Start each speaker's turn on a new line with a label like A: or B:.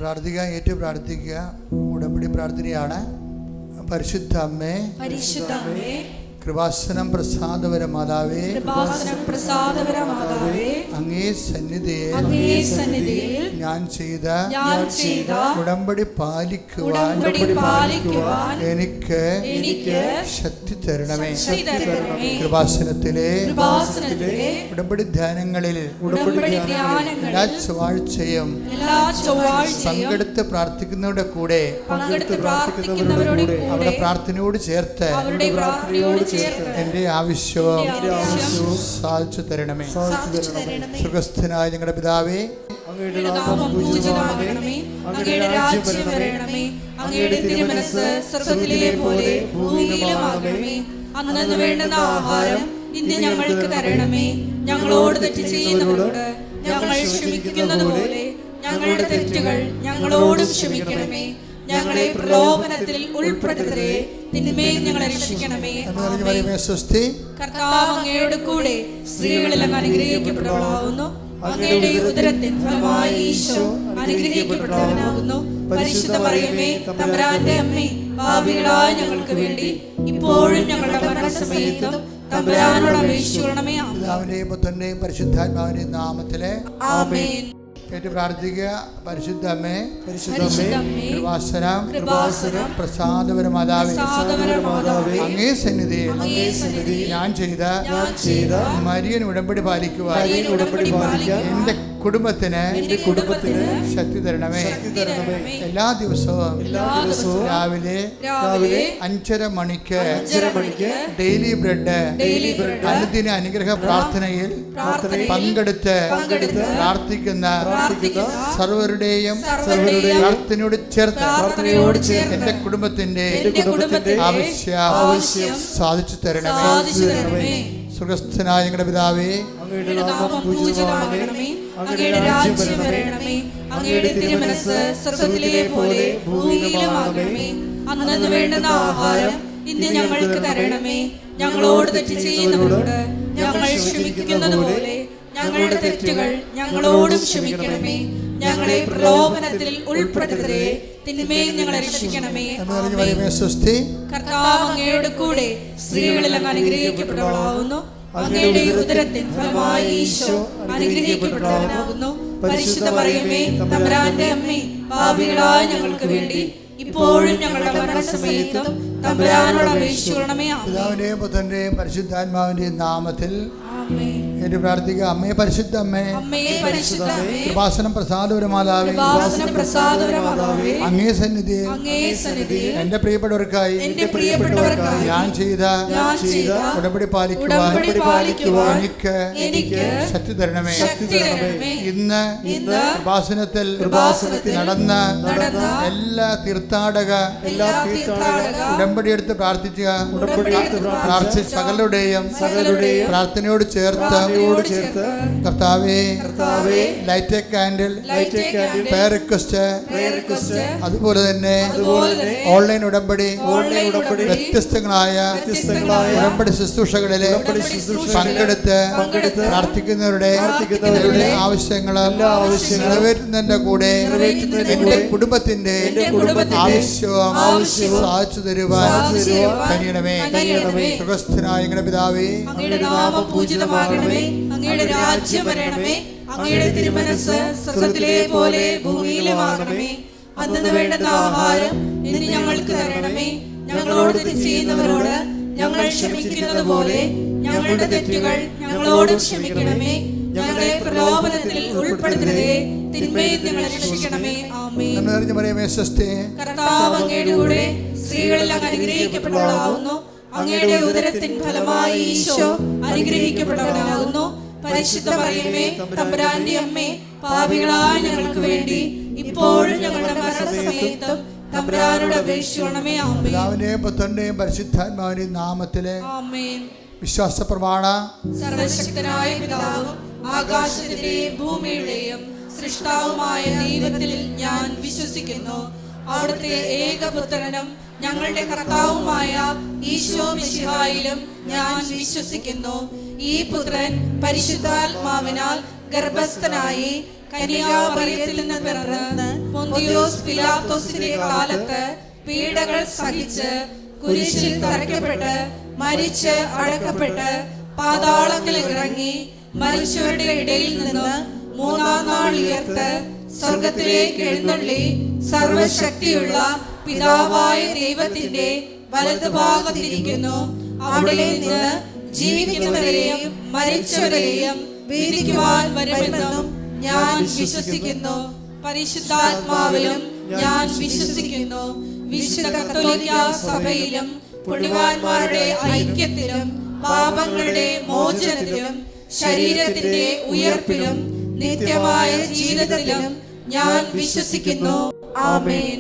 A: പ്രാർത്ഥിക്കുക, ഏറ്റു പ്രാർത്ഥിക്കുക. ഉടമ്പടി പ്രാർത്ഥനയാണ്. പരിശുദ്ധ അമ്മേ, കൃപാസനം പ്രസാദപര മാതാവേ, അങ്ങേ സന്നിധിയിൽ ഞാൻ ചെയ്ത ഉടമ്പടി പാലിക്കുവാൻ എനിക്ക് ശക്തി തരണമേ. കൃപാസനത്തിലെ ഉടമ്പടി ധ്യാനങ്ങളിൽ എല്ലാ ചൊവ്വാഴ്ചയും പങ്കെടുത്ത് പ്രാർത്ഥിക്കുന്നവരുടെ കൂടെ അവരുടെ പ്രാർത്ഥനയോട് ചേർത്ത് എന്റെ ആവശ്യവും സാധിച്ചു തരണമേ. സുഖസ്ഥനായ ഞങ്ങളുടെ പിതാവേ,
B: അങ്ങയുടെ നാമം പൂജിതമാകണമേ. അങ്ങയുടെ രാജ്യം വരണമേ. അങ്ങയുടെ തിരുമനസ്സ് സ്വർഗ്ഗത്തിലെ പോലെ ഭൂമിയിലുമാകണമേ. അന്നന്ന് വേണ്ടുന്ന ആഹാരം ഇന്ന് ഞങ്ങൾക്ക് തരണമേ. ഞങ്ങളോട് തെറ്റ് ചെയ്യുന്നവരോട് ഞങ്ങൾ ക്ഷമിക്കുന്നത് പോലെ ഞങ്ങളുടെ തെറ്റുകൾ ഞങ്ങളോടും ക്ഷമിക്കണമേ. ഞങ്ങളെ പ്രലോഭനത്തിൽ ഉൾപ്പെടുത്തരുതേ, തിന്മയിൽ ഞങ്ങളെ രക്ഷിക്കണമേ. കർത്താവ് അങ്ങയുടെ കൂടെ സ്ത്രീകളിൽ അങ്ങ് അനുഗ്രഹിക്കപ്പെട്ടവളാകുന്നു. അങ്ങയുടെ ഉദരത്തിൻ ഫലമായി ഈശോ അനുഗ്രഹിക്കപ്പെട്ടവനാകുന്നു. പരിശുദ്ധ മറിയമേ, തമ്പുരാന്റെ അമ്മേ, പാപികളായ ഞങ്ങൾക്ക് വേണ്ടി ഇപ്പോഴും ഞങ്ങളുടെ മരണസമയത്തും തമ്പുരാനോട് അപേക്ഷിക്കണമേ.
A: പിതാവിന്റെയും പുത്രന്റെയും പരിശുദ്ധാത്മാവിന്റെയും നാമത്തിലെ ആമേൻ. ഏറ്റു പ്രാർത്ഥിക്കുക. പരിശുദ്ധ അമ്മേ, കൃപാസനം പ്രസാദപര മാതാവേ, അങ്ങേ സന്നിധിയിൽ ഞാൻ ചെയ്ത മരിയൻ ഉടമ്പടി പാലിക്കുവാൻ എന്റെ കുടുംബത്തിന് ശക്തി തരണമേ. എല്ലാ ദിവസവും രാവിലെ 5:30 മണിക്ക് ഡെയിലി ബ്രെഡ് അനുദിന അനുഗ്രഹ പ്രാർത്ഥനയിൽ പങ്കെടുത്ത് പ്രാർത്ഥിക്കുന്ന സർവരുടെയും പ്രാർത്ഥനയോട് ചേർത്ത് എന്റെ കുടുംബത്തിന്റെ ആവശ്യം സാധിച്ചു തരണമേ. സുഖസ്ഥനായ ഞങ്ങളുടെ പിതാവേ,
B: അങ്ങയുടെ നാമം പൂജിതമാകണമേ. അങ്ങയുടെ രാജ്യം വരണമേ. അങ്ങയുടെ തിരുമനസ്സ് സ്വർഗ്ഗത്തിലെ പോലെ ഭൂമിയിലുമാകണമേ. അന്നന്ന് വേണ്ടുന്ന ആഹാരം ഇന്ന് ഞങ്ങൾക്ക് തരണമേ. ഞങ്ങളോട് തെറ്റ് ചെയ്യുന്നവരോട് ഞങ്ങൾ ക്ഷമിക്കുന്നത് പോലെ ഞങ്ങളുടെ തെറ്റുകൾ ഞങ്ങളോടും ക്ഷമിക്കണമേ. ഞങ്ങളെ പ്രലോഭനത്തിൽ ഉൾപ്പെടുത്തരുതേ, തിന്മയിൽ ഞങ്ങളെ രക്ഷിക്കണമേ. കർത്താവ് അങ്ങയുടെ കൂടെ സ്ത്രീകളിൽ അങ്ങ് അനുഗ്രഹിക്കപ്പെട്ടവളാകുന്നു. അങ്ങയുടെ ഉദരത്തിൻ ഫലമായി ഈശോ അനുഗ്രഹിക്കപ്പെട്ടവനാകുന്നു. പരിശുദ്ധ മറിയമേ, തമ്പുരാന്റെ അമ്മേ, പാപികളായ ഞങ്ങൾക്ക് വേണ്ടി ഇപ്പോഴും ഞങ്ങളുടെ മരണസമയത്തും തമ്പുരാനോട് അപേക്ഷിക്കണമേ.
A: പിതാവിന്റെയും പുത്രന്റെയും പരിശുദ്ധാത്മാവിന്റെയും നാമത്തിൽ ഏറ്റു പ്രാർത്ഥിക്കുക. അമ്മേ, പരിശുദ്ധ അമ്മേ, കൃപാസനം പ്രസാദപര മാതാവേ, അങ്ങേ സന്നിധിയിൽ എന്റെ പ്രിയപ്പെട്ടവർക്കായി ഞാൻ ചെയ്ത ഉടമ്പടി പാലിക്കുവാൻ എനിക്ക് ശക്തി തരണമേ. ഇന്ന് കൃപാസനത്തിൽ നടന്ന എല്ലാ തീർത്ഥാടക ഉടമ്പടി എടുത്ത് പ്രാർത്ഥിച്ച സകലരുടെയും പ്രാർത്ഥനയോട് ചേർത്ത് കർത്താവേ, light a candle prayer request, അതുപോലെ തന്നെ ഓൺലൈൻ ഉടമ്പടി വ്യത്യസ്തങ്ങളായ ഉടമ്പടി ശുശ്രൂഷകളിലെ പങ്കെടുത്ത് പ്രാർത്ഥിക്കുന്നവരുടെ ആവശ്യങ്ങൾ നിറവേറ്റുന്നതിന്റെ കൂടെ എന്റെ കുടുംബത്തിന്റെ ആവശ്യവും സാധിച്ചു തരുവാൻ കഴിയണമേ. സുഖസ്ഥനായ ഞങ്ങളുടെ പിതാവേ,
B: അങ്ങയുടെ നാമം പൂജിതമാകണമേ. അങ്ങയുടെ രാജ്യം വരണമേ. അങ്ങയുടെ തിരുമനസ്സ് സ്വർഗ്ഗത്തിലെ പോലെ ഭൂമിയിലുമാകണമേ. അന്നന്ന് വേണ്ടുന്ന ആഹാരം ഇന്ന് ഞങ്ങൾക്ക് തരണമേ. ഞങ്ങളോട് തെറ്റ് ചെയ്യുന്നവരോട് ഞങ്ങൾ ക്ഷമിക്കുന്നത് പോലെ ഞങ്ങളുടെ തെറ്റുകൾ ഞങ്ങളോടും ക്ഷമിക്കണമേ. ഞങ്ങളെ പ്രലോഭനത്തിൽ ഉൾപ്പെടുത്തരുതേ, തിന്മയിൽ ഞങ്ങളെ രക്ഷിക്കണമേ. ആമേൻ. കർത്താവ് അങ്ങയുടെ കൂടെ സ്ത്രീകളിൽ അങ്ങ് അനുഗ്രഹിക്കപ്പെട്ടവളാകുന്നു. അങ്ങയുടെ ഉദരത്തിൻ ഫലമായി ഈശോ അനുഗ്രഹിക്കപ്പെട്ടവനാകുന്നു. പരിശുദ്ധ മറിയമേ, തമ്പുരാന്റെ അമ്മേ, പാപികളായ ഞങ്ങൾക്ക് വേണ്ടി ഇപ്പോഴും ഞങ്ങളുടെ മരണസമയത്തും തമ്പുരാനോട് അപേക്ഷിക്കണമേ. ആമേൻ.
A: പിതാവിന്റെയും പുത്രന്റെയും പരിശുദ്ധാത്മാവിന്റെയും നാമത്തിലെ
B: ആമേൻ.
A: വിശ്വാസ പ്രമാണ.
B: സർവശക്തനായ പിതാവും ആകാശത്തിന്റെയും ഭൂമിയുടെയും സൃഷ്ടാവുമായ ദൈവത്തിൽ ഞാൻ വിശ്വസിക്കുന്നു. അവിടുത്തെ ഏകപുത്രനും ഞങ്ങളുടെ കർത്താവുമായ ഈശോ മിശിഹായിലും ഞാൻ വിശ്വസിക്കുന്നു. ഈ പുത്രൻ പരിശുദ്ധാത്മാവിനാൽ ഗർഭസ്ഥനായി കന്യാമറിയത്തിൽ നിന്ന് പിറന്ന് പൊന്തിയോസ് പിലാത്തോസിന്റെ കാലത്ത് പീഡകൾ സഹിച്ച് കുരിശിൽ തറയ്ക്കപ്പെട്ട് മരിച്ച് അടക്കപ്പെട്ട് പാതാളങ്ങളിൽ ഇറങ്ങി മരിച്ചവരുടെ ഇടയിൽ നിന്ന് മൂന്നാം നാൾ ഉയർത്ത് സ്വർഗത്തിലേക്ക് എഴുന്നള്ളി സർവശക്തിയുള്ള പിതാവായ ദൈവത്തിന്റെ വലതുഭാഗത്തിരിക്കുന്നു. അവിടെ നിന്ന് ജീവിക്കുന്നവരെയും മരിച്ചവരെയും വിധിക്കുവാൻ വരുമെന്നും ഞാൻ വിശ്വസിക്കുന്നു. പരിശുദ്ധാത്മാവിലും ഞാൻ വിശ്വസിക്കുന്നു. വിശുദ്ധ കത്തോലിക്ക സഭയിലും പുണ്യവാന്മാരുടെ ഐക്യത്തിലും പാപങ്ങളുടെ മോചനത്തിലും ശരീരത്തിന്റെ ഉയർപ്പിലും നിത്യമായ ജീവിതത്തിലും ഞാൻ വിശ്വസിക്കുന്നു. ആമേൻ.